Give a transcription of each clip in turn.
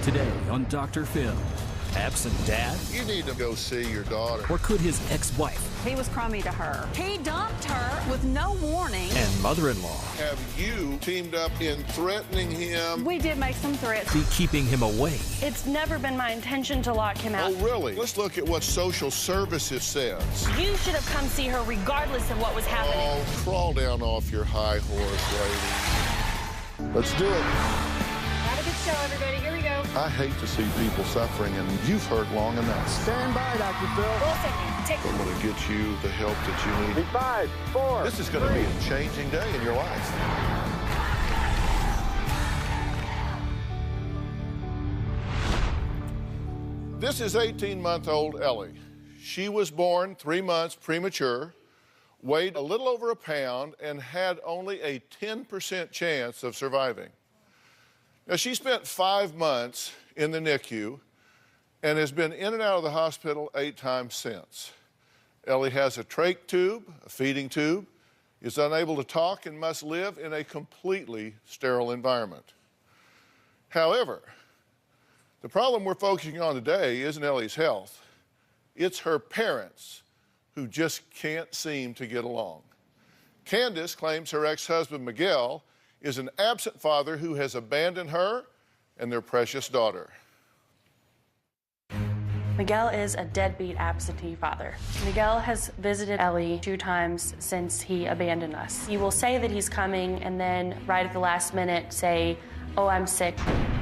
Today on Dr. Phil, absent dad? You need to go see your daughter. Or could his ex-wife? He was crummy to her. He dumped her with no warning. And mother-in-law? Have you teamed up in threatening him? We did make some threats. Be keeping him away? It's never been my intention to lock him out. Oh, really? Let's look at what social services says. You should have come see her regardless of what was happening. Oh, crawl down off your high horse, lady. Let's do it. Have a good show, everybody. Here we go. I hate to see people suffering, and you've heard long enough. Stand by, Dr. Phil. I'm going to get you the help that you need. 5, 4. This is going to be a changing day in your life. This is 18-month-old Ellie. She was born 3 months premature, weighed a little over a pound, and had only a 10% chance of surviving. Now, she spent 5 months in the NICU and has been in and out of the hospital 8 times since. Ellie has a trach tube, a feeding tube, is unable to talk, and must live in a completely sterile environment. However, the problem we're focusing on today isn't Ellie's health. It's her parents who just can't seem to get along. Candace claims her ex-husband, Miguel, is an absent father who has abandoned her and their precious daughter. Miguel is a deadbeat absentee father. Miguel has visited Ellie 2 times since he abandoned us. He will say that he's coming and then right at the last minute say, "Oh, I'm sick."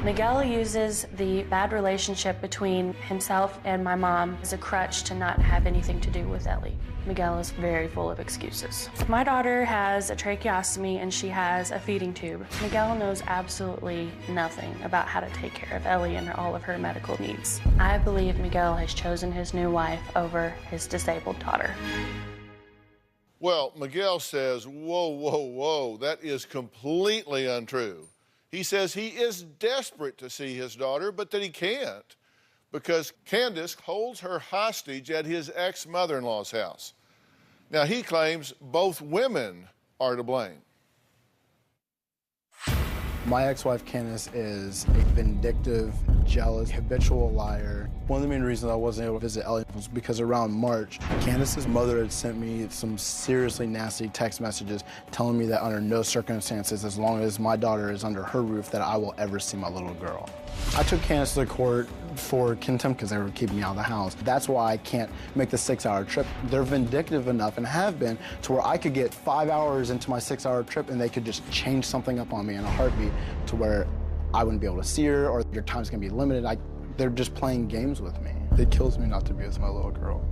Miguel uses the bad relationship between himself and my mom as a crutch to not have anything to do with Ellie. Miguel is very full of excuses. My daughter has a tracheostomy and she has a feeding tube. Miguel knows absolutely nothing about how to take care of Ellie and all of her medical needs. I believe Miguel has chosen his new wife over his disabled daughter. Well, Miguel says, whoa, whoa, whoa, that is completely untrue. He says he is desperate to see his daughter, but that he can't because Candace holds her hostage at his ex-mother-in-law's house. Now, he claims both women are to blame. My ex-wife, Candace, is a vindictive, jealous, habitual liar. One of the main reasons I wasn't able to visit Ellie was because around March, Candace's mother had sent me some seriously nasty text messages telling me that under no circumstances, as long as my daughter is under her roof, that I will ever see my little girl. I took Candace to court for contempt because they were keeping me out of the house. That's why I can't make the 6-hour trip. They're vindictive enough and have been to where I could get 5 hours into my 6-hour trip and they could just change something up on me in a heartbeat to where I wouldn't be able to see her or your time's gonna be limited. They're just playing games with me. It kills me not to be with my little girl.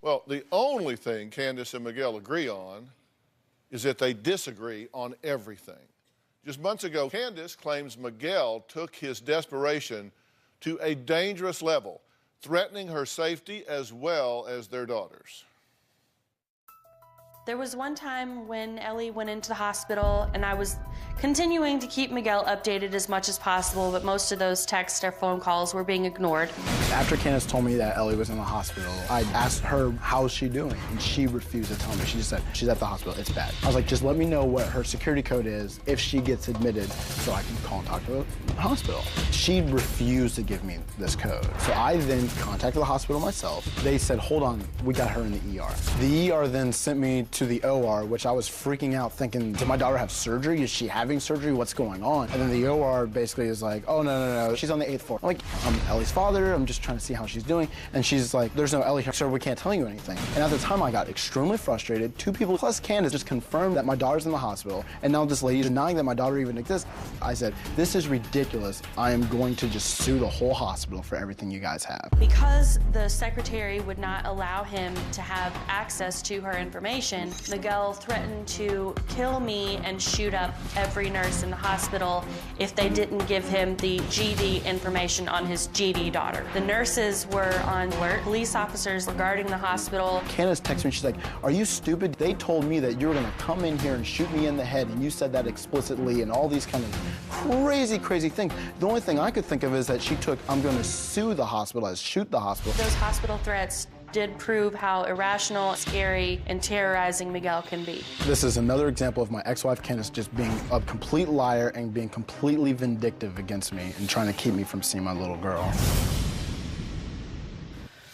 Well, the only thing Candace and Miguel agree on is that they disagree on everything. Just months ago, Candace claims Miguel took his desperation to a dangerous level, threatening her safety as well as their daughters. There was one time when Ellie went into the hospital and I was continuing to keep Miguel updated as much as possible, but most of those texts or phone calls were being ignored. After Candace told me that Ellie was in the hospital, I asked her, how's she doing? And she refused to tell me. She just said, she's at the hospital, it's bad. I was like, just let me know what her security code is if she gets admitted so I can call and talk to the hospital. She refused to give me this code. So I then contacted the hospital myself. They said, hold on, we got her in the ER. The ER then sent me to the OR, which I was freaking out thinking, did my daughter have surgery? Is she having surgery? What's going on? And then the OR basically is like, oh, no, she's on the 8th floor. I'm like, I'm Ellie's father. I'm just trying to see how she's doing. And she's like, there's no Ellie here, sir. We can't tell you anything. And at the time, I got extremely frustrated. 2 people plus Candace just confirmed that my daughter's in the hospital. And now this lady is denying that my daughter even exists. I said, this is ridiculous. I am going to just sue the whole hospital for everything you guys have. Because the secretary would not allow him to have access to her information, Miguel threatened to kill me and shoot up every nurse in the hospital if they didn't give him the GD information on his GD daughter. The nurses were on alert. Police officers were guarding the hospital. Candace texted me, she's like, are you stupid? They told me that you were gonna come in here and shoot me in the head, and you said that explicitly, and all these kind of crazy things. The only thing I could think of is that she took, I'm gonna sue the hospital as shoot the hospital. Those hospital threats did prove how irrational, scary, and terrorizing Miguel can be. This is another example of my ex-wife Candace just being a complete liar and being completely vindictive against me and trying to keep me from seeing my little girl.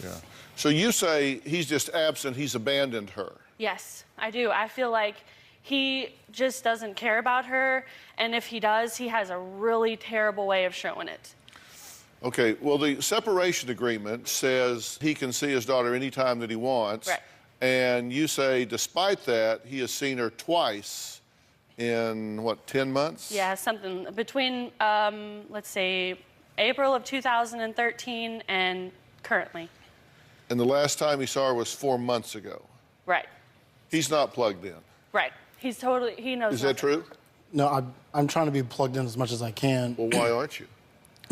Yeah. So you say he's just absent, he's abandoned her. Yes, I do. I feel like he just doesn't care about her, and if he does, he has a really terrible way of showing it. Okay, well, the separation agreement says he can see his daughter anytime that he wants. Right. And you say, despite that, he has seen her twice in, what, 10 months? Yeah, something between, let's say, April of 2013 and currently. And the last time he saw her was 4 months ago. Right. He's not plugged in. Right. He's totally, he knows. Is that true? No, I'm trying to be plugged in as much as I can. Well, why aren't you?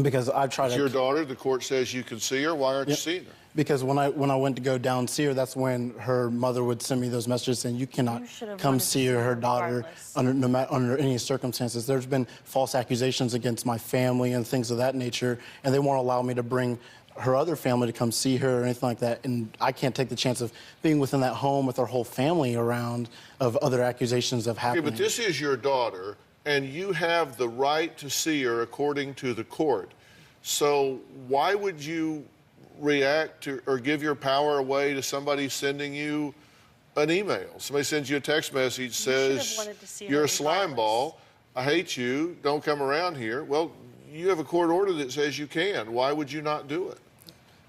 Because I've tried It's to... your daughter, the court says you can see her, why aren't you seeing her? Because when I went to go down and see her, that's when her mother would send me those messages saying, you cannot come see her daughter under any circumstances. There's been false accusations against my family and things of that nature, and they won't allow me to bring her other family to come see her or anything like that. And I can't take the chance of being within that home with her whole family around of other accusations of happening. Okay, but this is your daughter, and you have the right to see her according to the court. So why would you react to or give your power away to somebody sending you an email? Somebody sends you a text message, says, you're a slime ball, I hate you, don't come around here. Well, you have a court order that says you can. Why would you not do it?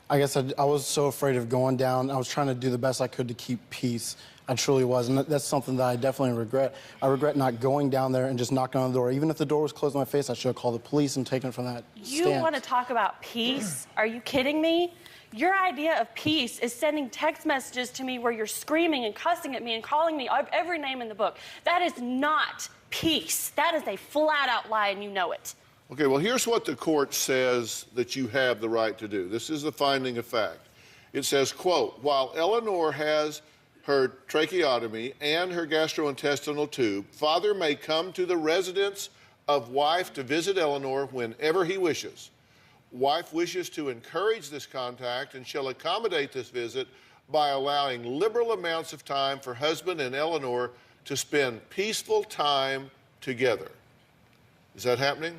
I guess I was so afraid of going down. I was trying to do the best I could to keep peace. I truly was, and that's something that I definitely regret. I regret not going down there and just knocking on the door. Even if the door was closed in my face, I should have called the police and taken it from that You want to talk about peace? Are you kidding me? Your idea of peace is sending text messages to me where you're screaming and cussing at me and calling me every name in the book. That is not peace. That is a flat-out lie, and you know it. Okay, well, here's what the court says that you have the right to do. This is the finding of fact. It says, quote, while Eleanor has her tracheotomy and her gastrointestinal tube, father may come to the residence of wife to visit Eleanor whenever he wishes. Wife wishes to encourage this contact and shall accommodate this visit by allowing liberal amounts of time for husband and Eleanor to spend peaceful time together. Is that happening?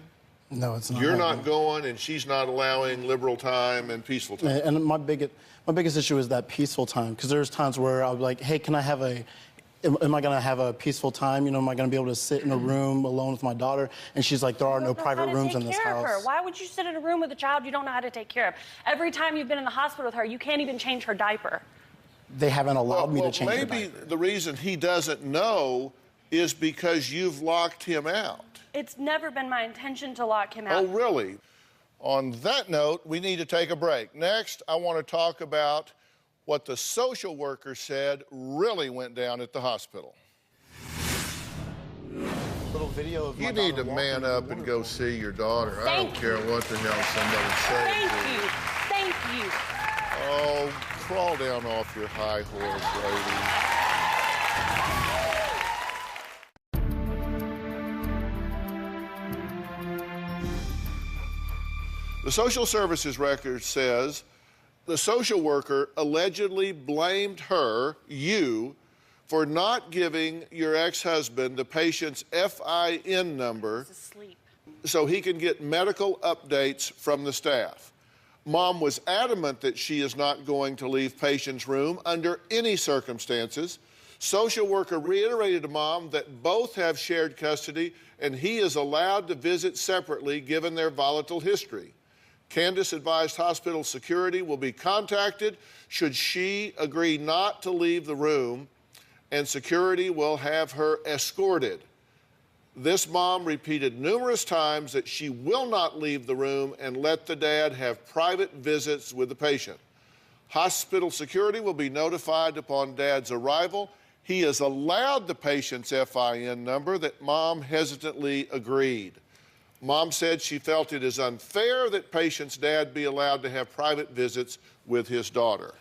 No, it's not. You're not going, and she's not allowing liberal time and peaceful time. And my biggest issue is that peaceful time, because there's times where I'll be like, hey, can I have am I going to have a peaceful time? You know, am I going to be able to sit in a room alone with my daughter? And she's like, there are no private rooms in this house. Why would you sit in a room with a child you don't know how to take care of? Every time you've been in the hospital with her, you can't even change her diaper. They haven't allowed me to change her diaper. Maybe the reason he doesn't know is because you've locked him out. It's never been my intention to lock him out. Oh, really? On that note, we need to take a break. Next, I want to talk about what the social worker said really went down at the hospital. Little video of you need to man up and go see your daughter. I don't care what the hell somebody says. Thank you. Oh, crawl down off your high horse, lady. The social services record says the social worker allegedly blamed her, you, for not giving your ex-husband the patient's FIN number so he can get medical updates from the staff. Mom was adamant that she is not going to leave patient's room under any circumstances. Social worker reiterated to Mom that both have shared custody and he is allowed to visit separately given their volatile history. Candace advised hospital security will be contacted should she agree not to leave the room, and security will have her escorted. This mom repeated numerous times that she will not leave the room and let the dad have private visits with the patient. Hospital security will be notified upon dad's arrival. He is allowed the patient's FIN number that mom hesitantly agreed. Mom said she felt it is unfair that patient's dad be allowed to have private visits with his daughter.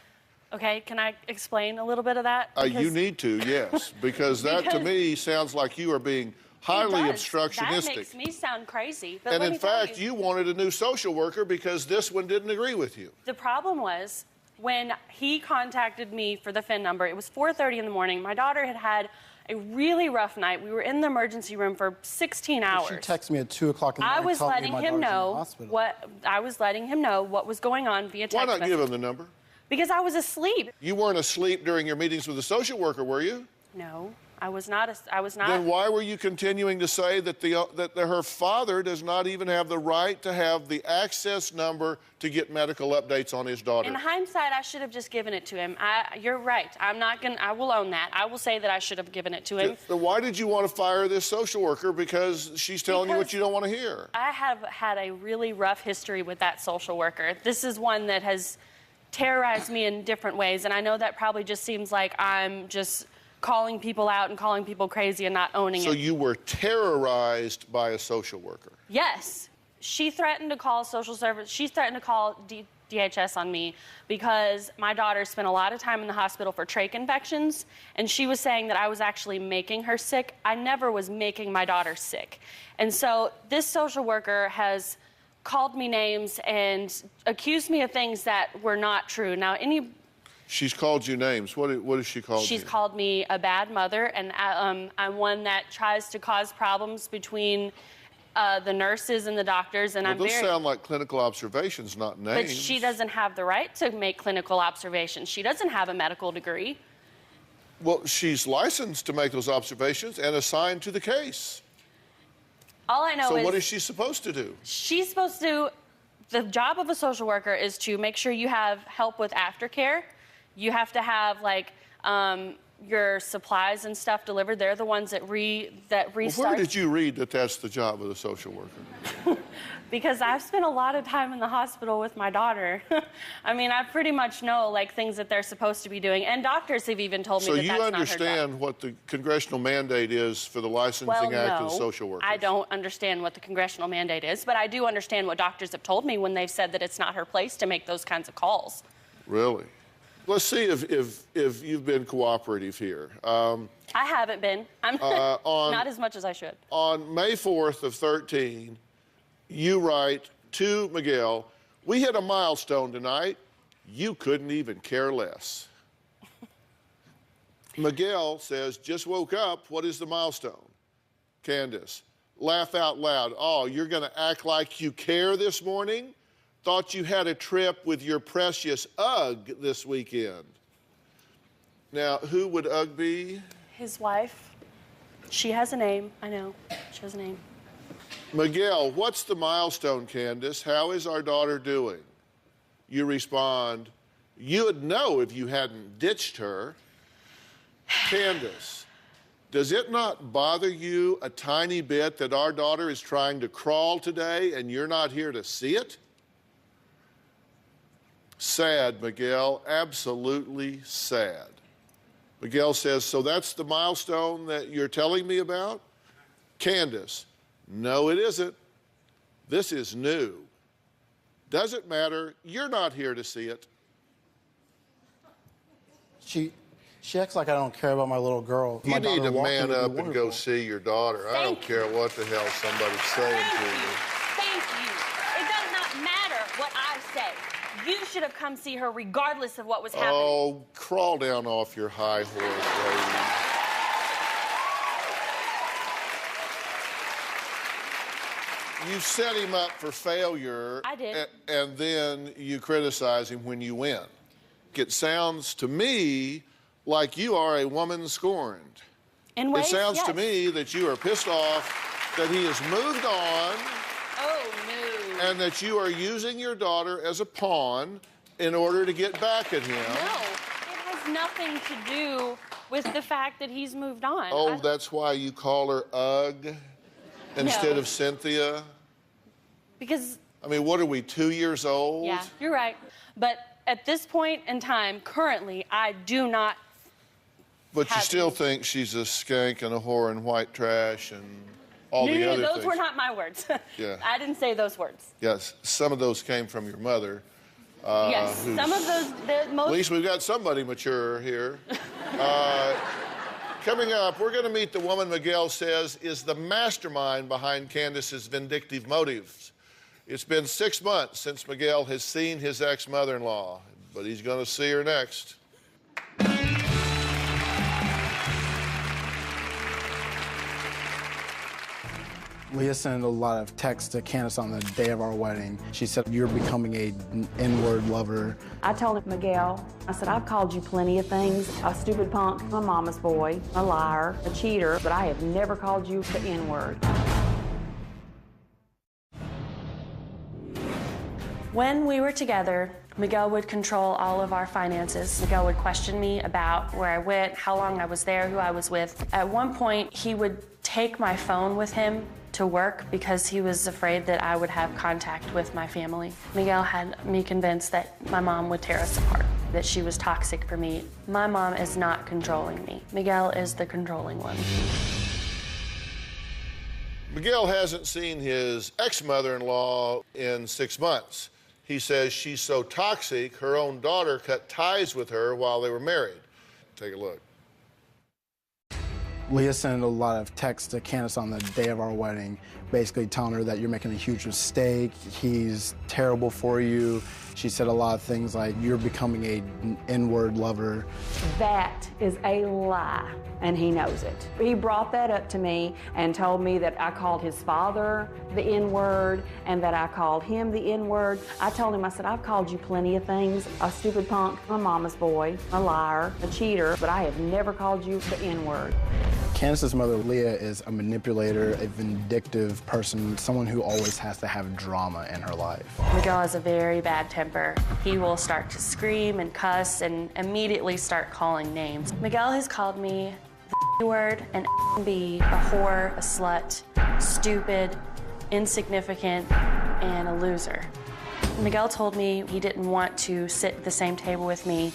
Okay, can I explain a little bit of that? You need to, yes, because that to me sounds like you are being highly obstructionistic. That makes me sound crazy. But and in fact, you wanted a new social worker because this one didn't agree with you. The problem was when he contacted me for the PHIN number, it was 4:30 in the morning. My daughter had had a really rough night. We were in the emergency room for 16 hours. She texted me at 2 o'clock in the morning. I was letting him know what was going on via text Why not message. give him the number? Because I was asleep. You weren't asleep during your meetings with the social worker, were you? No, I was not. Then why were you continuing to say that her father does not even have the right to have the access number to get medical updates on his daughter? In hindsight, I should have just given it to him. You're right. I will own that. I will say that I should have given it to him. Then why did you want to fire this social worker? Because she's telling you what you don't want to hear. I have had a really rough history with that social worker. This is one that has terrorized me in different ways, and I know that probably just seems like I'm just calling people out and calling people crazy and not owning it. So you were terrorized by a social worker? Yes. She threatened to call social service. She threatened to call DHS on me because my daughter spent a lot of time in the hospital for trach infections, and she was saying that I was actually making her sick. I never was making my daughter sick. And so this social worker has called me names and accused me of things that were not true. Now, She's called you names. What has she called you? She's called me a bad mother, and I'm one that tries to cause problems between the nurses and the doctors, and those sound like clinical observations, not names. But she doesn't have the right to make clinical observations. She doesn't have a medical degree. Well, she's licensed to make those observations and assigned to the case. All I know is... So what is she supposed to do? She's supposed to... The job of a social worker is to make sure you have help with aftercare. You have to have, like, your supplies and stuff delivered. They're the ones that restart. Well, where did you read that that's the job of the social worker? Because I've spent a lot of time in the hospital with my daughter. I mean, I pretty much know, like, things that they're supposed to be doing. And doctors have even told me that that's not her job. So you understand what the congressional mandate is for the Licensing Act of social workers? I don't understand what the congressional mandate is, but I do understand what doctors have told me when they've said that it's not her place to make those kinds of calls. Really? Let's see if you've been cooperative here. I haven't been. I'm not as much as I should. On May 4th of 13, you write to Miguel, "We hit a milestone tonight. You couldn't even care less." Miguel says, "Just woke up. What is the milestone?" Candace, laugh out loud. "Oh, you're going to act like you care this morning? Thought you had a trip with your precious Ugg this weekend." Now, who would Ugg be? His wife. She has a name. I know. She has a name. Miguel, what's the milestone, Candace? How is our daughter doing? You respond, "You'd know if you hadn't ditched her." Candace, does it not bother you a tiny bit that our daughter is trying to crawl today and you're not here to see it? Sad, Miguel, absolutely sad. Miguel says, "So that's the milestone that you're telling me about?" Candace, "No, it isn't. This is new. Doesn't matter. You're not here to see it." She acts like I don't care about my little girl. You need to man up and go wonderful. see your daughter. I don't care what the hell somebody's saying to you. Thank you. It does not matter what I say. You should have come see her regardless of what was happening. Oh, crawl down off your high horse, lady. You set him up for failure. I did. And then you criticize him when you win. It sounds to me like you are a woman scorned. In ways, It sounds yes. to me that you are pissed off that he has moved on. Oh, no. And that you are using your daughter as a pawn in order to get back at him. No, it has nothing to do with the fact that he's moved on. Oh, that's why you call her Ugg instead No. of Cynthia? Because... I mean, what are we, 2 years old? Yeah, you're right. But at this point in time, currently, I do not... But you still think she's a skank and a whore and white trash and all the other those things. were not my words. Yeah. I didn't say those words. Yes, some of those came from your mother. Yes, some of those... At least we've got somebody mature here. Coming up, we're going to meet the woman Miguel says is the mastermind behind Candace's vindictive motives. It's been 6 months since Miguel has seen his ex-mother-in-law, but he's going to see her next. Leah sent a lot of texts to Candace on the day of our wedding. She said, "You're becoming an N-word lover." I told Miguel, I said, "I've called you plenty of things, a stupid punk, a mama's boy, a liar, a cheater, but I have never called you the N-word." When we were together, Miguel would control all of our finances. Miguel would question me about where I went, how long I was there, who I was with. At one point, he would take my phone with him to work because he was afraid that I would have contact with my family. Miguel had me convinced that my mom would tear us apart, that she was toxic for me. My mom is not controlling me. Miguel is the controlling one. Miguel hasn't seen his ex-mother-in-law in 6 months. He says she's so toxic, her own daughter cut ties with her while they were married. Take a look. Leah sent a lot of texts to Candace on the day of our wedding, basically telling her that you're making a huge mistake, he's terrible for you. She said a lot of things like, "You're becoming an N-word lover." That is a lie, and he knows it. He brought that up to me and told me that I called his father the N-word and that I called him the N-word. I told him, I said, "I've called you plenty of things, a stupid punk, a mama's boy, a liar, a cheater, but I have never called you the N-word." Candace's mother, Leah, is a manipulator, a vindictive person, someone who always has to have drama in her life. Miguel has a very bad temper. He will start to scream and cuss and immediately start calling names. Miguel has called me the word, an B, a whore, a slut, stupid, insignificant, and a loser. Miguel told me he didn't want to sit at the same table with me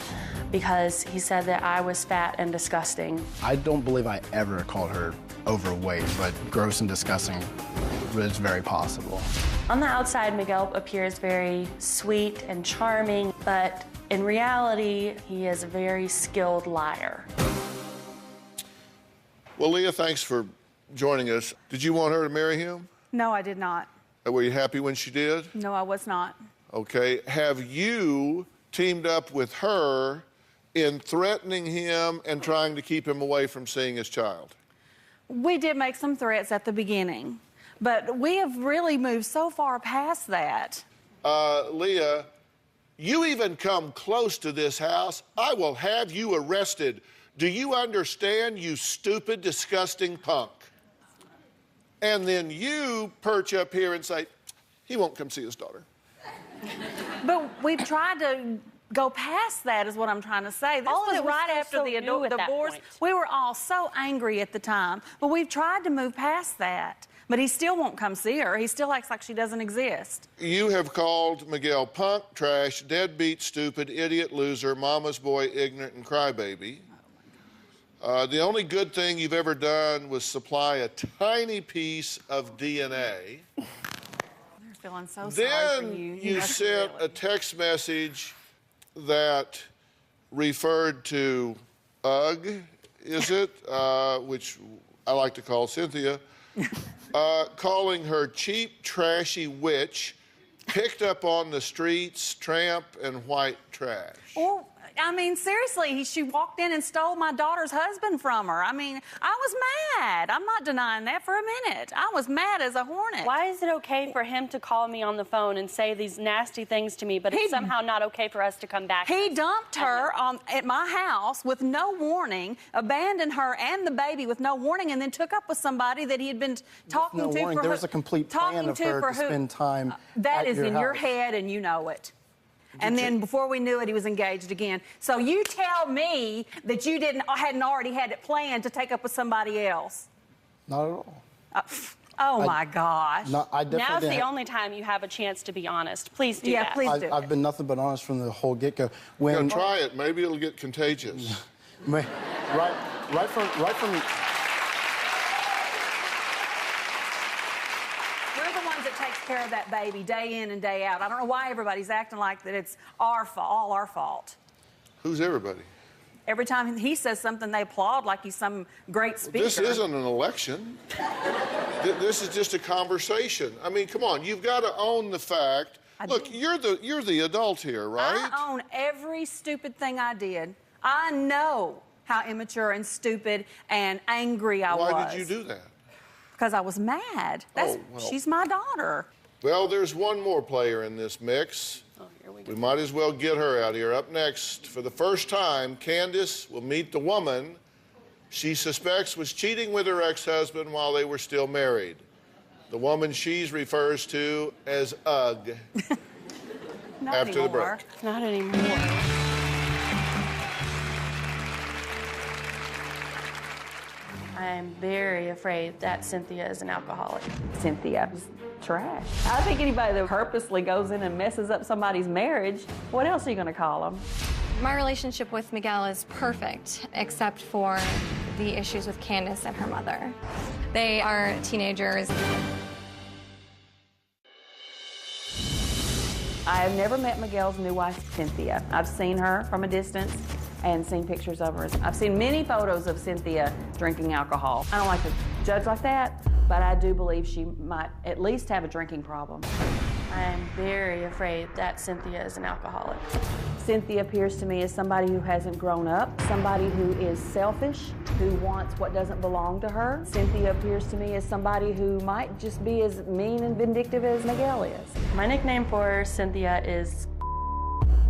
because he said that I was fat and disgusting. I don't believe I ever called her overweight, but gross and disgusting is very possible. On the outside, Miguel appears very sweet and charming, but in reality, he is a very skilled liar. Well, Leah, thanks for joining us. Did you want her to marry him? No, I did not. Were you happy when she did? No, I was not. Okay. Have you teamed up with her in threatening him and trying to keep him away from seeing his child? We did make some threats at the beginning, but we have really moved so far past that. Leah, you even come close to this house, I will have you arrested. Do you understand, you stupid, disgusting punk? And then you perch up here and say, he won't come see his daughter. But we've tried to go past that, is what I'm trying to say. This All of was it was right still after so the new at that divorce. point. We were all so angry at the time, but we've tried to move past that. But he still won't come see her. He still acts like she doesn't exist. You have called Miguel punk, trash, deadbeat, stupid, idiot, loser, mama's boy, ignorant, and crybaby. The only good thing you've ever done was supply a tiny piece of DNA. They're feeling so sorry for you. Then you sent a text message that referred to Ugg, is it? Which I like to call Cynthia. Calling her cheap, trashy witch, picked up on the streets, tramp, and white trash. Well, I mean, seriously, she walked in and stole my daughter's husband from her. I mean, I was mad. I'm not denying that for a minute. I was mad as a hornet. Why is it okay for him to call me on the phone and say these nasty things to me, but it's somehow not okay for us to come back? He dumped her at my house with no warning, abandoned her and the baby with no warning, and then took up with somebody that he had been talking No to warning. for There was a complete plan of her to spend time That at is your in your house. head, and you know it. And then before we knew it, he was engaged again. So you tell me that you hadn't already had it planned to take up with somebody else. Not at all. Oh my gosh. No, I definitely Now's the didn't. only time you have a chance to be honest. Please do Yeah, that. please do. I've been nothing but honest from the whole get-go. Now When try it. Maybe it'll get contagious. right from. We're the ones that takes care of that baby day in and day out. I don't know why everybody's acting like that it's our fault, all our fault. Who's everybody? Every time he says something, they applaud like he's some great speaker. This isn't an election. This is just a conversation. I mean, come on, you've got to own the fact. Look, you're the adult here, right? I own every stupid thing I did. I know how immature and stupid and angry I was. Why did you do that? Because I was mad. She's my daughter. Well, there's one more player in this mix. Oh, here we go. We might as well get her out here. Up next, for the first time, Candace will meet the woman she suspects was cheating with her ex-husband while they were still married. The woman she refers to as Ugg. Not After anymore. the break. Not anymore. I'm very afraid that Cynthia is an alcoholic. Cynthia is trash. I think anybody that purposely goes in and messes up somebody's marriage, what else are you going to call them? My relationship with Miguel is perfect, except for the issues with Candace and her mother. They are teenagers. I have never met Miguel's new wife, Cynthia. I've seen her from a distance and seen pictures of her. I've seen many photos of Cynthia drinking alcohol. I don't like to judge like that, but I do believe she might at least have a drinking problem. I'm very afraid that Cynthia is an alcoholic. Cynthia appears to me as somebody who hasn't grown up, somebody who is selfish, who wants what doesn't belong to her. Cynthia appears to me as somebody who might just be as mean and vindictive as Miguel is. My nickname for Cynthia is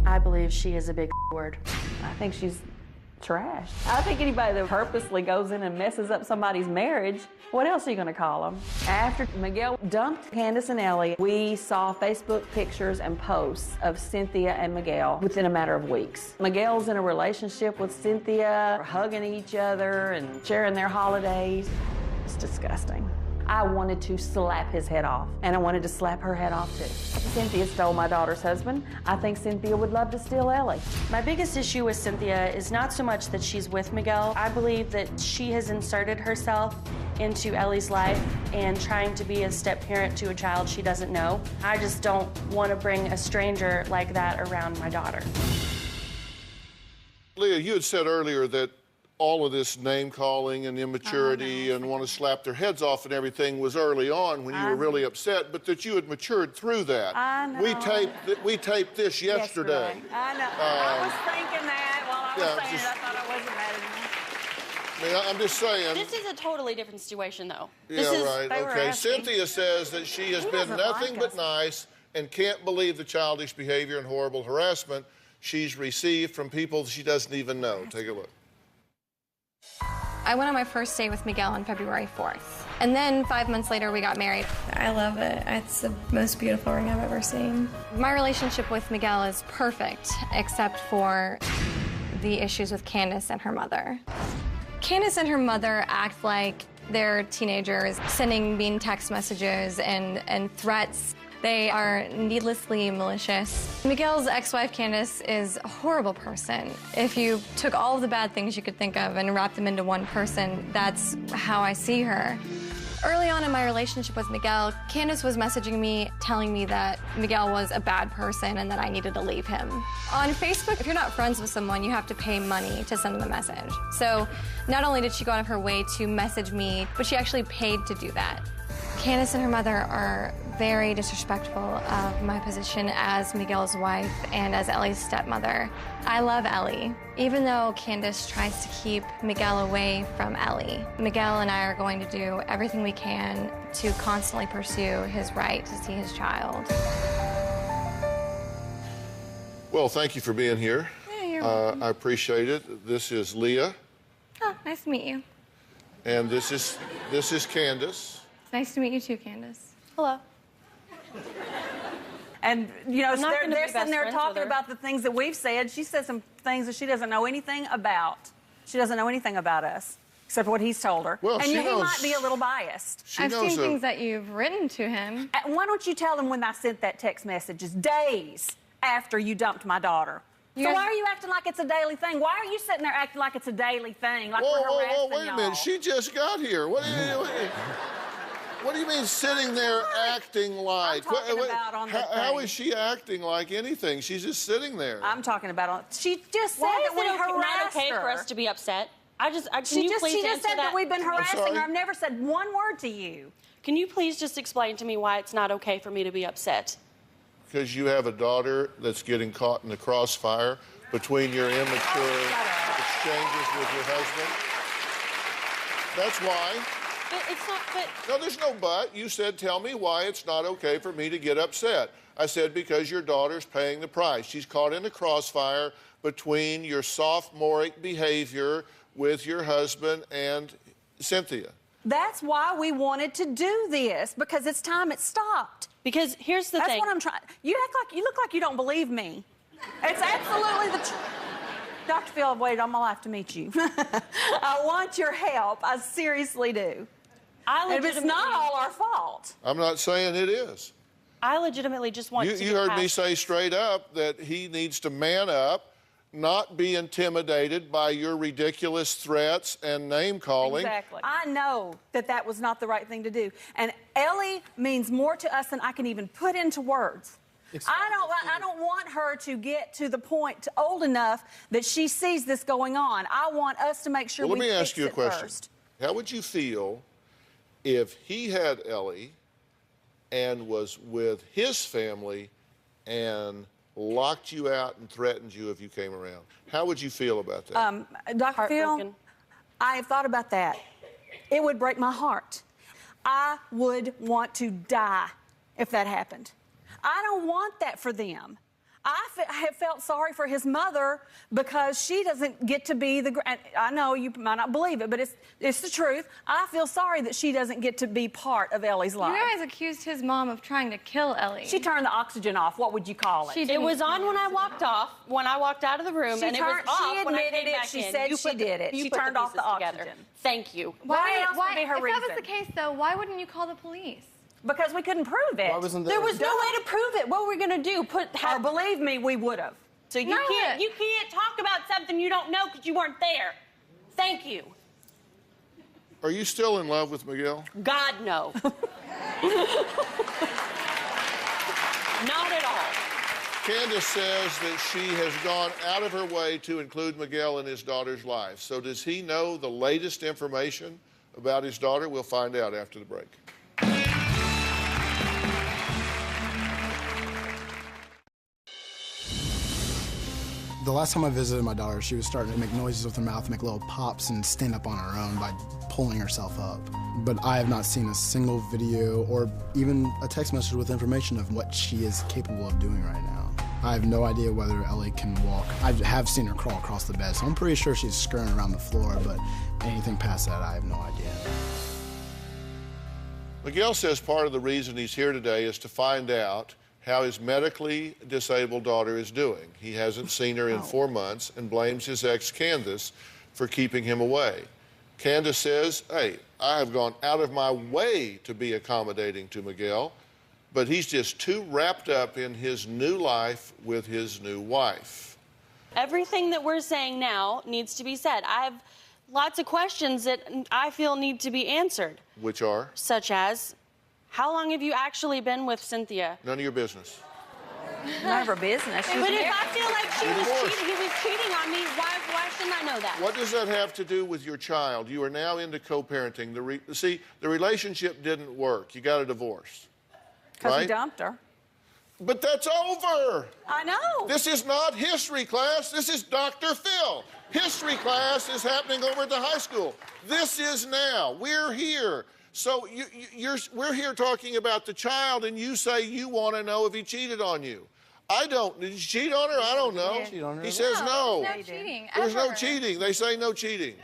I believe she is a big word. I think she's trash. I think anybody that purposely goes in and messes up somebody's marriage, what else are you going to call them? After Miguel dumped Candace and Ellie, we saw Facebook pictures and posts of Cynthia and Miguel within a matter of weeks. Miguel's in a relationship with Cynthia, hugging each other and sharing their holidays. It's disgusting. I wanted to slap his head off, and I wanted to slap her head off too. Cynthia stole my daughter's husband. I think Cynthia would love to steal Ellie. My biggest issue with Cynthia is not so much that she's with Miguel. I believe that she has inserted herself into Ellie's life and trying to be a step-parent to a child she doesn't know. I just don't want to bring a stranger like that around my daughter. Leah, you had said earlier that all of this name-calling and immaturity and want to slap their heads off and everything was early on when you were really upset, but that you had matured through that. I know. We taped this yesterday. I know. I was thinking that while I was saying it. I thought I wasn't mad anymore. I mean, I'm just saying. This is a totally different situation, though. Yeah, right. Okay. Cynthia says that she has been nothing but nice and can't believe the childish behavior and horrible harassment she's received from people she doesn't even know. Take a look. I went on my first date with Miguel on February 4th. And then 5 months later, we got married. I love it. It's the most beautiful ring I've ever seen. My relationship with Miguel is perfect, except for the issues with Candace and her mother. Candace and her mother act like they're teenagers, sending mean text messages and threats. They are needlessly malicious. Miguel's ex-wife, Candace, is a horrible person. If you took all of the bad things you could think of and wrapped them into one person, that's how I see her. Early on in my relationship with Miguel, Candace was messaging me, telling me that Miguel was a bad person and that I needed to leave him. On Facebook, if you're not friends with someone, you have to pay money to send them a message. So not only did she go out of her way to message me, but she actually paid to do that. Candace and her mother are very disrespectful of my position as Miguel's wife and as Ellie's stepmother. I love Ellie. Even though Candace tries to keep Miguel away from Ellie, Miguel and I are going to do everything we can to constantly pursue his right to see his child. Well, thank you for being here. Yeah, you're welcome. I appreciate it. This is Leah. Oh, nice to meet you. And this is Candace. It's nice to meet you too, Candace. Hello. And, you know, I'm not they're gonna be sitting best there friends talking with her. about the things that we've said. She said some things that she doesn't know anything about. She doesn't know anything about us, except what he's told her. Well, and she he knows- might be a little biased. I've seen things that you've written to him. Why don't you tell them when I sent that text message? It's days after you dumped my daughter. You So guys- why are you acting like it's a daily thing? Why are you sitting there acting like it's a daily thing? Like we're Whoa, harassing wait a y'all? minute. She just got here. What are you doing? What do you mean sitting there acting like? I'm talking about on the how thing. is she acting like anything? She's just sitting there. I'm talking about on. She just said Why that is we it not harassed okay her. for us to be upset? Can She you just, please she just answer said that we've been harassing sorry? her. I've never said one word to you. Can you please just explain to me why it's not okay for me to be upset? Because you have a daughter that's getting caught in the crossfire between your immature exchanges with your husband. That's why. But it's not, but... No, there's no but. You said, tell me why it's not okay for me to get upset. I said, because your daughter's paying the price. She's caught in the crossfire between your sophomoric behavior with your husband and Cynthia. That's why we wanted to do this, because it's time it stopped. Because here's the That's thing. what I'm trying. You look like you don't believe me. It's absolutely the truth. Dr. Phil, I've waited all my life to meet you. I want your help. I seriously do. And it's not all our fault. I'm not saying it is. I legitimately just want to You heard me say straight up that he needs to man up, not be intimidated by your ridiculous threats and name-calling. Exactly. I know that that was not the right thing to do. And Ellie means more to us than I can even put into words. I don't want her to get to the point old enough that she sees this going on. I want us to make sure Well, we let me fix ask you a it question. first. How would you feel if he had Ellie and was with his family and locked you out and threatened you if you came around? How would you feel about that? Dr. Phil, Heartbroken. I have thought about that. It would break my heart. I would want to die if that happened. I don't want that for them. I have felt sorry for his mother because she doesn't get to be the... I know you might not believe it, but it's the truth. I feel sorry that she doesn't get to be part of Ellie's life. You guys accused his mom of trying to kill Ellie. She turned the oxygen off. What would you call it? It was on when I walked off, when I walked out of the room, and it was off she when I admitted came it. back She in. said You she put the- did it. you She put turned off the pieces together. oxygen. Thank you. Why else would be her if reason? that was the case, though, why wouldn't you call the police? Because we couldn't prove it. Why wasn't There was no way to prove it. What were we going to do? Or believe me, we would have. So you can't talk about something you don't know because you weren't there. Thank you. Are you still in love with Miguel? God, no. Not at all. Candace says that she has gone out of her way to include Miguel in his daughter's life. So does he know the latest information about his daughter? We'll find out after the break. The last time I visited my daughter, she was starting to make noises with her mouth, make little pops, and stand up on her own by pulling herself up. But I have not seen a single video or even a text message with information of what she is capable of doing right now. I have no idea whether Ellie can walk. I have seen her crawl across the bed, so I'm pretty sure she's scurrying around the floor, but anything past that, I have no idea. Miguel says part of the reason he's here today is to find out how his medically disabled daughter is doing. He hasn't seen her in 4 months and blames his ex, Candace, for keeping him away. Candace says, hey, I have gone out of my way to be accommodating to Miguel, but he's just too wrapped up in his new life with his new wife. Everything that we're saying now needs to be said. I have lots of questions that I feel need to be answered. Which are? Such as, how long have you actually been with Cynthia? None of your business. None of her business. But if I feel like he was cheating on me, why shouldn't I know that? What does that have to do with your child? You are now into co-parenting. See, the relationship didn't work. You got a divorce. Because right? he dumped her. But that's over. I know. This is not history class. This is Dr. Phil. History class is happening over at the high school. This is now. We're here. So we're here talking about the child, and you say you want to know if he cheated on you. I don't. Did he cheat on her? I don't know. He says no. No cheating. There's no ever. cheating. They say no cheating.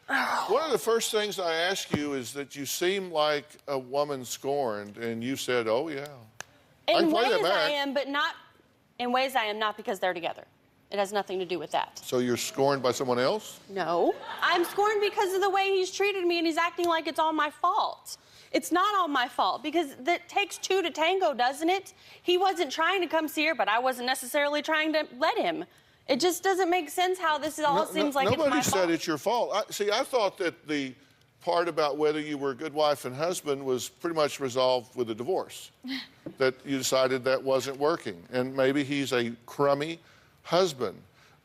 One of the first things I ask you is that you seem like a woman scorned, and you said, oh, yeah. In play that ways I back. am, but not in ways I am not because they're together. It has nothing to do with that. So you're scorned by someone else? No. I'm scorned because of the way he's treated me, and he's acting like it's all my fault. It's not all my fault, because it takes two to tango, doesn't it? He wasn't trying to come see her, but I wasn't necessarily trying to let him. It just doesn't make sense how this all seems like it's my fault. Nobody said it's your fault. I thought that the part about whether you were a good wife and husband was pretty much resolved with a divorce. That you decided that wasn't working. And maybe he's a crummy husband.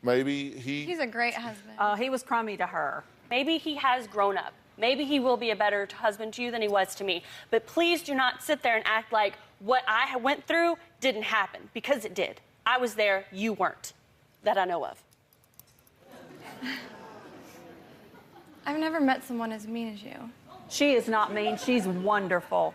Maybe He's a great husband. He was crummy to her. Maybe he has grown up. Maybe he will be a better husband to you than he was to me. But please do not sit there and act like what I went through didn't happen, because it did. I was there, you weren't, that I know of. I've never met someone as mean as you. She is not mean. She's wonderful.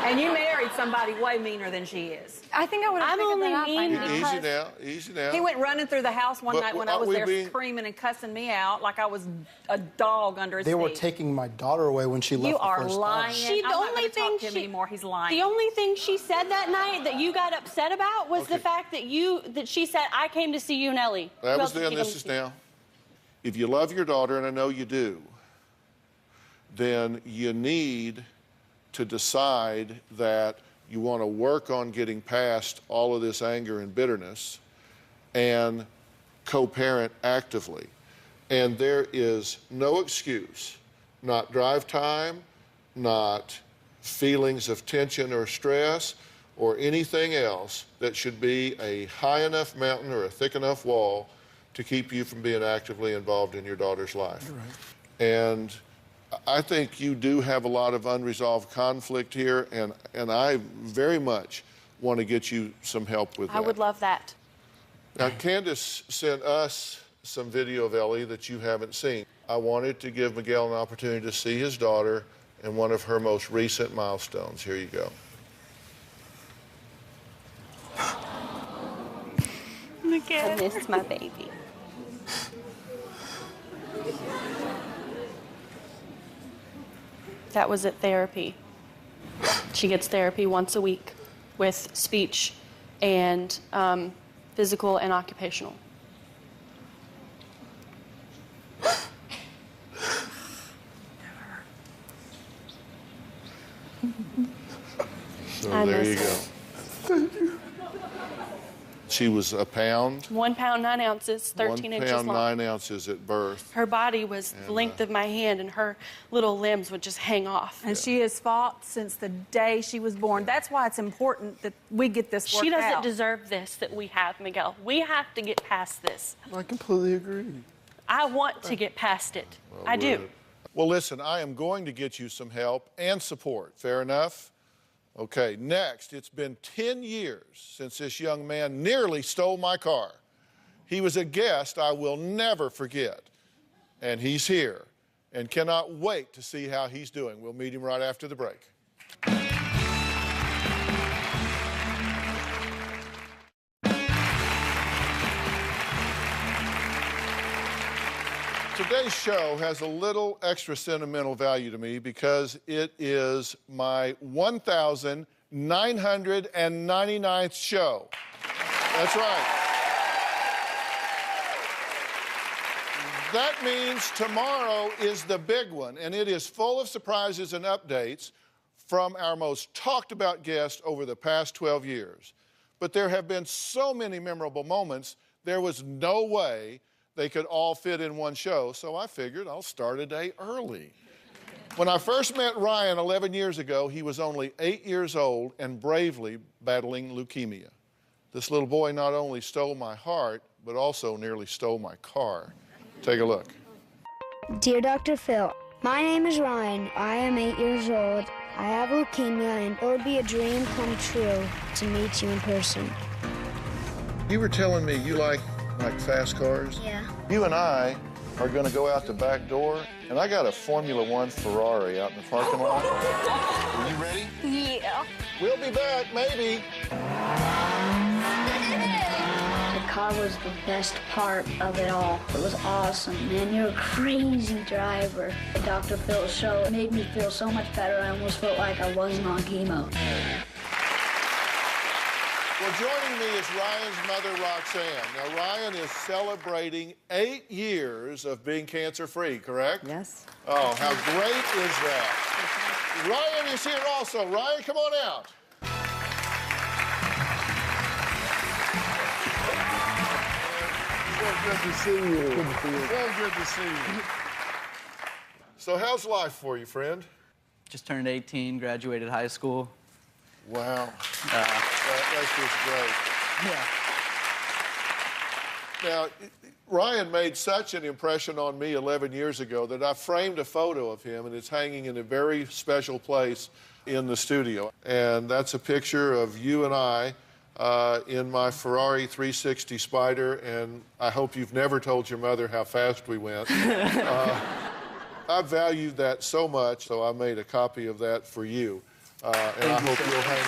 And you married somebody way meaner than she is. I think I would have figured that out by mean now. Easy now, easy now. He went running through the house one But night when I aren't was we there being- screaming and cussing me out like I was a dog under his They were feet. taking my daughter away when she left You the are first lying. time. She, the I'm not only gonna thing talk to him she, anymore. He's lying. The only thing she said that night that you got upset about was the Okay. fact that she said, I came to see you and Ellie. That Who was else did then, she this come is to? now. If you love your daughter, and I know you do, then you need to decide that you want to work on getting past all of this anger and bitterness and co-parent actively. And there is no excuse, not drive time, not feelings of tension or stress, or anything else that should be a high enough mountain or a thick enough wall to keep you from being actively involved in your daughter's life. You're right. And I think you do have a lot of unresolved conflict here, and I very much want to get you some help with that. I would love that. Now, Candace sent us some video of Ellie that you haven't seen. I wanted to give Miguel an opportunity to see his daughter in one of her most recent milestones. Here you go. I missed my baby. That was at therapy. She gets therapy once a week with speech and physical and occupational. So I there miss you her. go. Thank you. She was a pound. 1 pound 9 ounces, 13 1 inches pound long. 9 ounces at birth. Her body was the length of my hand, and her little limbs would just hang off. And she has fought since the day she was born. That's why it's important that we get this worked She doesn't out. deserve this that we have, Miguel. We have to get past this. I completely agree. I want to get past it. I do. Well, listen, I am going to get you some help and support. Fair enough? Okay, next, it's been 10 years since this young man nearly stole my car. He was a guest I will never forget. And he's here and cannot wait to see how he's doing. We'll meet him right after the break. Today's show has a little extra sentimental value to me because it is my 1,999th show. That's right. That means tomorrow is the big one, and it is full of surprises and updates from our most talked about guest over the past 12 years. But there have been so many memorable moments, there was no way they could all fit in one show, so I figured I'll start a day early. When I first met Ryan 11 years ago, he was only 8 years old and bravely battling leukemia. This little boy not only stole my heart, but also nearly stole my car. Take a look. Dear Dr. Phil, my name is Ryan. I am 8 years old. I have leukemia, and it would be a dream come true to meet you in person. You were telling me you like fast cars? Yeah. You and I are going to go out the back door, and I got a Formula One Ferrari out in the parking lot. Are you ready? Yeah. We'll be back, maybe. The car was the best part of it all. It was awesome, man. You're a crazy driver. The Dr. Phil show made me feel so much better. I almost felt like I wasn't on chemo. Well, joining me is Ryan's mother, Roxanne. Now, Ryan is celebrating 8 years of being cancer-free, correct? Yes. Oh, how great is that? Ryan is here also. Ryan, come on out. So good to see you. So good to see you. So how's life for you, friend? Just turned 18, graduated high school. Wow. That's just great. Yeah. Now, Ryan made such an impression on me 11 years ago that I framed a photo of him, and it's hanging in a very special place in the studio. And that's a picture of you and I in my Ferrari 360 Spider, and I hope you've never told your mother how fast we went. I valued that so much, so I made a copy of that for you. And I hope you'll hang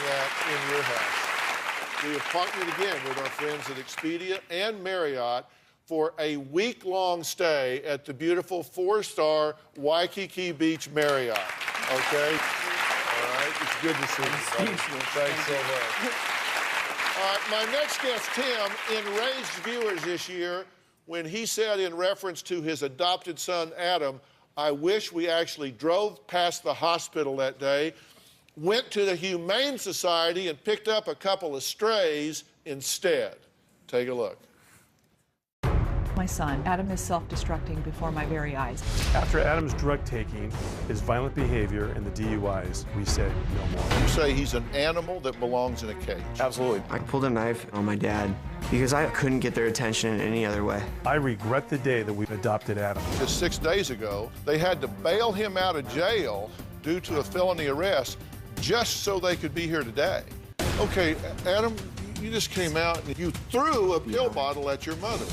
that in your house. We have partnered again with our friends at Expedia and Marriott for a week-long stay at the beautiful 4-star Waikiki Beach Marriott. Okay? All right. It's good to see you, buddy. Thanks so much. All right, my next guest, Tim, enraged viewers this year when he said in reference to his adopted son, Adam, I wish we actually drove past the hospital that day, went to the Humane Society and picked up a couple of strays instead. Take a look. My son, Adam, is self-destructing before my very eyes. After Adam's drug taking, his violent behavior, and the DUIs, we said no more. You say he's an animal that belongs in a cage. Absolutely. I pulled a knife on my dad because I couldn't get their attention in any other way. I regret the day that we adopted Adam. Just 6 days ago, they had to bail him out of jail due to a felony arrest just so they could be here today. Okay, Adam, you just came out and you threw a pill bottle at your mother.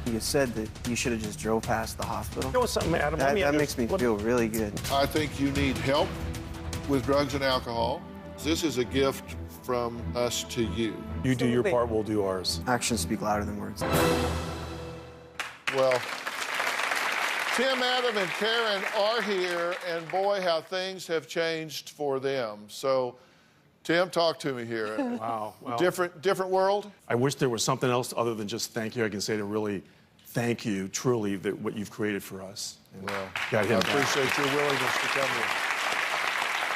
You said that you should have just drove past the hospital. You know what's something, Adam? That makes me feel really good. I think you need help with drugs and alcohol. This is a gift from us to you. You do your part, we'll do ours. Actions speak louder than words. Well, Tim, Adam, and Karen are here, and boy, how things have changed for them. So, Tim, talk to me here. Wow. Well, different world? I wish there was something else other than just thank you I can say to really thank you, truly, that what you've created for us. And well, got him I back. appreciate your willingness to come here.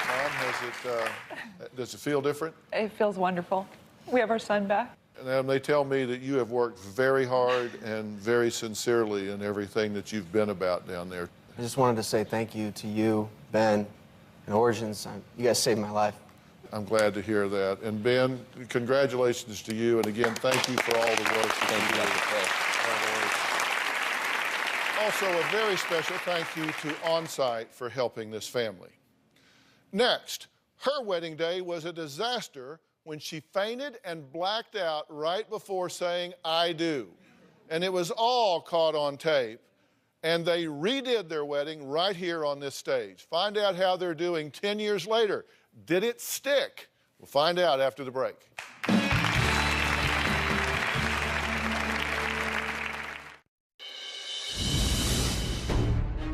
Mom, does it feel different? It feels wonderful. We have our son back. And Adam, they tell me that you have worked very hard and very sincerely in everything that you've been about down there. I just wanted to say thank you to you, Ben, and Origins. You guys saved my life. I'm glad to hear that. And Ben, congratulations to you. And again, thank you for all the work that you do. Also, a very special thank you to OnSite for helping this family. Next, her wedding day was a disaster when she fainted and blacked out right before saying, I do. And it was all caught on tape. And they redid their wedding right here on this stage. Find out how they're doing 10 years later. Did it stick? We'll find out after the break.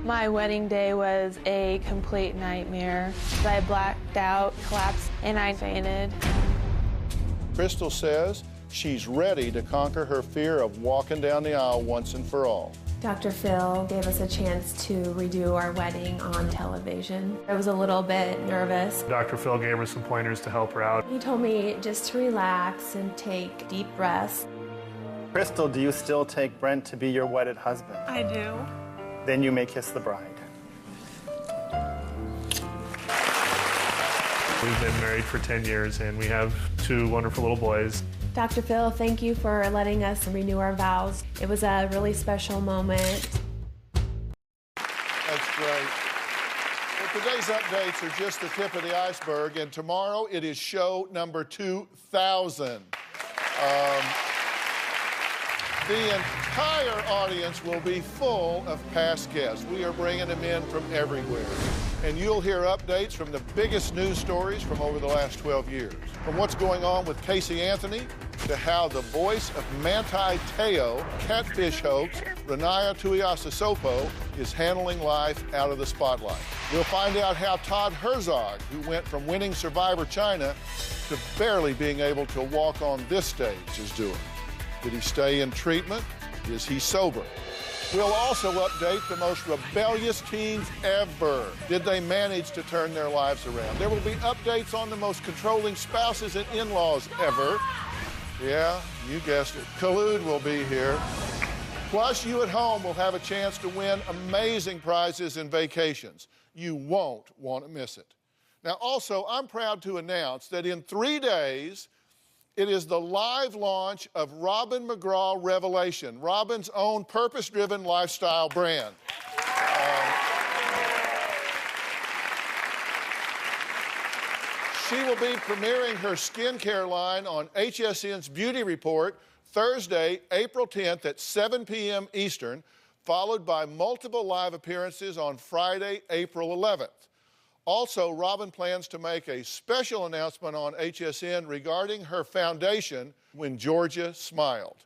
My wedding day was a complete nightmare. I blacked out, collapsed, and I fainted. Crystal says she's ready to conquer her fear of walking down the aisle once and for all. Dr. Phil gave us a chance to redo our wedding on television. I was a little bit nervous. Dr. Phil gave her some pointers to help her out. He told me just to relax and take deep breaths. Crystal, do you still take Brent to be your wedded husband? I do. Then you may kiss the bride. We've been married for 10 years and we have 2 wonderful little boys. Dr. Phil, thank you for letting us renew our vows. It was a really special moment. That's great. Well, today's updates are just the tip of the iceberg, and tomorrow it is show number 2,000. The entire audience will be full of past guests. We are bringing them in from everywhere. And you'll hear updates from the biggest news stories from over the last 12 years. From what's going on with Casey Anthony to how the voice of Manti Te'o, catfish hoax, Renaya Tuiasosopo, is handling life out of the spotlight. We'll find out how Todd Herzog, who went from winning Survivor China to barely being able to walk on this stage, is doing. Did he stay in treatment? Is he sober? We'll also update the most rebellious teens ever. Did they manage to turn their lives around? There will be updates on the most controlling spouses and in-laws ever. Yeah, you guessed it. Khaloud will be here. Plus, you at home will have a chance to win amazing prizes and vacations. You won't want to miss it. Now, also, I'm proud to announce that in 3 days, it is the live launch of Robin McGraw Revelation, Robin's own purpose-driven lifestyle brand. She will be premiering her skincare line on HSN's Beauty Report Thursday, April 10th at 7 p.m. Eastern, followed by multiple live appearances on Friday, April 11th. Also, Robin plans to make a special announcement on HSN regarding her foundation, When Georgia Smiled.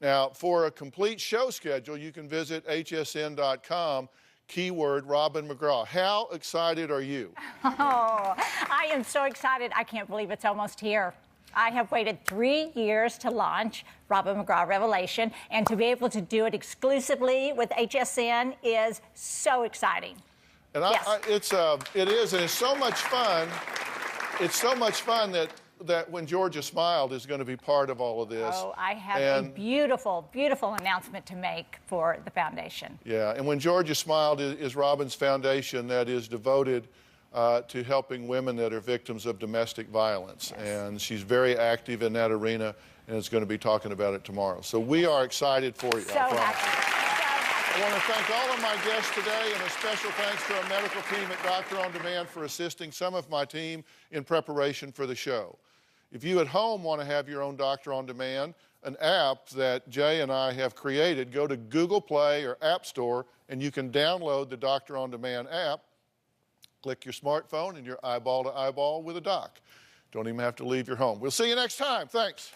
Now, for a complete show schedule, you can visit hsn.com, keyword Robin McGraw. How excited are you? Oh, I am so excited. I can't believe it's almost here. I have waited 3 years to launch Robin McGraw Revelation, and to be able to do it exclusively with HSN is so exciting. And it is, and it's so much fun. It's so much fun that When Georgia Smiled is going to be part of all of this. Oh, I have a beautiful, beautiful announcement to make for the foundation. Yeah, and When Georgia Smiled is Robin's foundation that is devoted to helping women that are victims of domestic violence. Yes. And she's very active in that arena and is going to be talking about it tomorrow. So we are excited for you. So happy. I want to thank all of my guests today, and a special thanks to our medical team at Doctor On Demand for assisting some of my team in preparation for the show. If you at home want to have your own Doctor On Demand, an app that Jay and I have created, go to Google Play or App Store, and you can download the Doctor On Demand app. Click your smartphone and you're eyeball to eyeball with a doc. Don't even have to leave your home. We'll see you next time. Thanks.